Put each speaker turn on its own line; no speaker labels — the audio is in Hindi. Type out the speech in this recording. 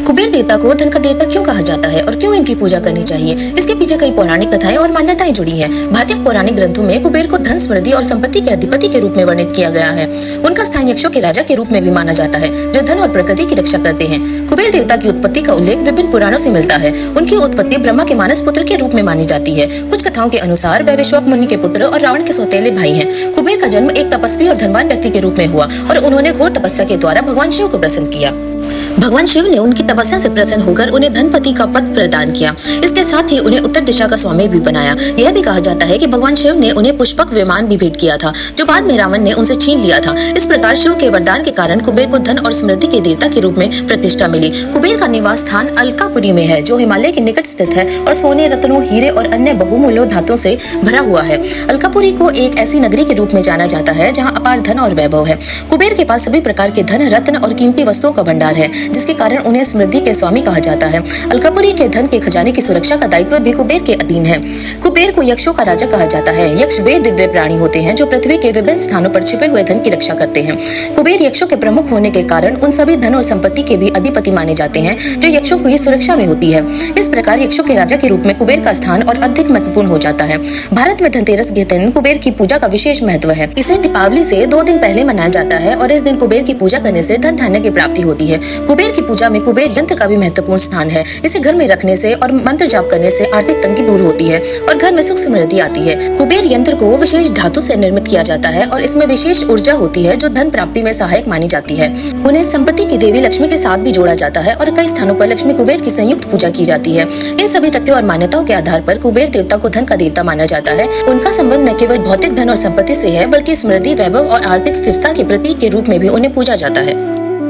कुबेर देवता को धन का देवता क्यों कहा जाता है और क्यों इनकी पूजा करनी चाहिए? इसके पीछे कई पौराणिक कथाएं और मान्यताएं जुड़ी हैं। भारतीय पौराणिक ग्रंथों में कुबेर को धन, समृद्धि और संपत्ति के अधिपति के रूप में वर्णित किया गया है। उनका स्थान यक्षों के राजा के रूप में भी माना जाता है, जो धन और प्रकृति की रक्षा करते हैं। कुबेर देवता की उत्पत्ति का उल्लेख विभिन्न पुराणों से मिलता है। उनकी उत्पत्ति ब्रह्मा के मानस पुत्र के रूप में मानी जाती है। कुछ कथाओं के अनुसार वे विश्वाक मुनि के पुत्र और रावण के सौतेले भाई हैं। कुबेर का जन्म एक तपस्वी और धनवान व्यक्ति के रूप में हुआ और उन्होंने घोर तपस्या के द्वारा भगवान शिव को प्रसन्न किया। भगवान शिव ने उनकी तपस्या से प्रसन्न होकर उन्हें धनपति का पद प्रदान किया। इसके साथ ही उन्हें उत्तर दिशा का स्वामी भी बनाया। यह भी कहा जाता है कि भगवान शिव ने उन्हें पुष्पक विमान भी भेंट किया था, जो बाद में रावण ने उनसे छीन लिया था। इस प्रकार शिव के वरदान के कारण कुबेर को धन और समृद्धि के देवता के रूप में प्रतिष्ठा मिली। कुबेर का निवास स्थान अलकापुरी में है, जो हिमालय के निकट स्थित है और सोने, रत्नों, हीरे और अन्य बहुमूल्य धातुओं से भरा हुआ है। अलकापुरी को एक ऐसी नगरी के रूप में जाना जाता है जहाँ अपार धन और वैभव है। कुबेर के पास सभी प्रकार के धन, रत्न और कीमती वस्तुओं का भंडार है, जिसके कारण उन्हें समृद्धि के स्वामी कहा जाता है। अलकापुरी के धन के खजाने की सुरक्षा का दायित्व भी कुबेर के अधीन है। कुबेर को यक्षों का राजा कहा जाता है। यक्ष वे दिव्य प्राणी होते हैं जो पृथ्वी के विभिन्न स्थानों पर छिपे हुए धन की रक्षा करते हैं। कुबेर यक्षों के प्रमुख होने के कारण उन सभी धन और संपत्ति के भी अधिपति माने जाते हैं जो यक्षों की सुरक्षा में होती है। इस प्रकार यक्षों के राजा के रूप में कुबेर का स्थान और अधिक महत्वपूर्ण हो जाता है। भारत में धनतेरस के दिन कुबेर की पूजा का विशेष महत्व है। इसे दीपावली से 2 दिन पहले मनाया जाता है और इस दिन कुबेर की पूजा करने से धन धान्य की प्राप्ति होती है। कुबेर की पूजा में कुबेर यंत्र का भी महत्वपूर्ण स्थान है। इसे घर में रखने से और मंत्र जाप करने से आर्थिक तंगी दूर होती है और घर में सुख समृद्धि आती है। कुबेर यंत्र को विशेष धातु से निर्मित किया जाता है और इसमें विशेष ऊर्जा होती है जो धन प्राप्ति में सहायक मानी जाती है। उन्हें संपत्ति की देवी लक्ष्मी के साथ भी जोड़ा जाता है और कई स्थानों पर लक्ष्मी कुबेर की संयुक्त पूजा की जाती है। इन सभी तथ्यों और मान्यताओं के आधार पर कुबेर देवता को धन का देवता माना जाता है। उनका संबंध न केवल भौतिक धन और संपत्ति से है, बल्कि समृद्धि, वैभव और आर्थिक स्थिरता के प्रतीक के रूप में भी उन्हें पूजा जाता है।